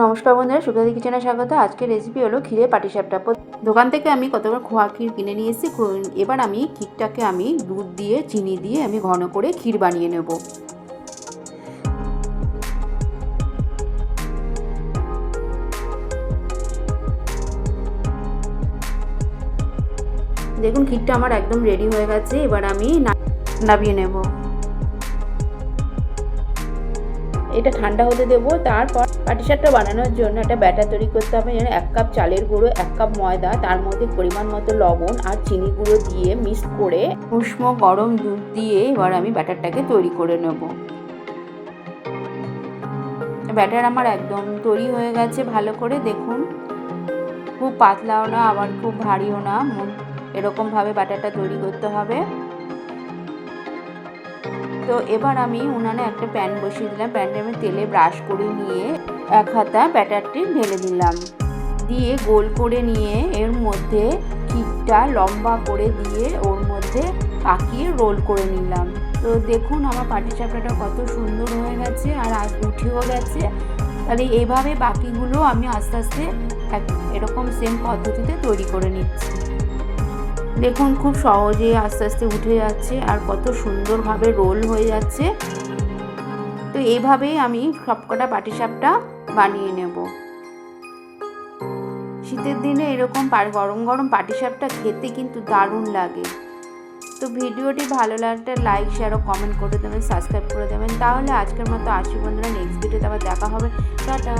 নমস্কার বন্ধুরা, সুপ্রতি কিচেনে স্বাগত। আজকের রেসিপি হলো ক্ষীরের পাটিসাপটা। দোকান থেকে আমি কতবার খোয়া ক্ষীর কিনে নিয়ে এসেছি। এবার আমি ক্ষীরটাকে দুধ দিয়ে চিনি দিয়ে আমি ঘন করে ক্ষীর বানিয়ে নেব। দেখুন ক্ষীরটা আমার একদম রেডি হয়ে গেছে। এবার আমি নামিয়ে নেব। এটা ঠান্ডা হতে দেবো। তারপর পাটিসাপটা বানানোর জন্য একটা ব্যাটার তৈরি করতে হবে। যেন 1 কাপ চালের গুঁড়ো, 1 কাপ ময়দা, তার মধ্যে পরিমাণ মতো লবণ আর চিনি গুঁড়ো দিয়ে মিক্স করে উষ্ণ গরম দুধ দিয়ে এবার আমি ব্যাটারটাকে তৈরি করে নেব। ব্যাটার আমার একদম তৈরি হয়ে গেছে ভালো করে। দেখুন খুব পাতলাও না আবার খুব ভারীও না, এরকমভাবে ব্যাটারটা তৈরি করতে হবে। তো এবার আমি উনানে একটা প্যান বসিয়ে দিলাম। প্যানটা আমি তেলে ব্রাশ করে নিয়ে 1 হাতা ব্যাটারটি ঢেলে দিলাম। দিয়ে গোল করে নিয়ে এর মধ্যে ক্ষীরটা লম্বা করে দিয়ে ওর মধ্যে পাকিয়ে রোল করে নিলাম। তো দেখুন আমার পাটিসাপটাটা কত সুন্দর হয়ে গেছে আর আজ উঠেও গেছে। তাহলে এইভাবে বাকিগুলো আমি আস্তে আস্তে এরকম সেম পদ্ধতিতে তৈরি করে নিচ্ছি। দেখুন খুব সহজে আস্তে আস্তে উঠে যাচ্ছে আর কত সুন্দরভাবে রোল হয়ে যাচ্ছে। তো এইভাবেই আমি সবকটা পাটিসাপটা বানিয়ে নেব। শীতের দিনে এরকম গরম গরম পাটিসাপটা খেতে কিন্তু দারুণ লাগে। তো ভিডিওটি ভালো লাগলে লাইক, শেয়ার ও কমেন্ট করে দেবেন, সাবস্ক্রাইব করে দেবেন। তাহলে আজকের মতো আসি বন্ধুরা, নেক্সট ভিডিওতে আবার দেখা হবে। টাটা।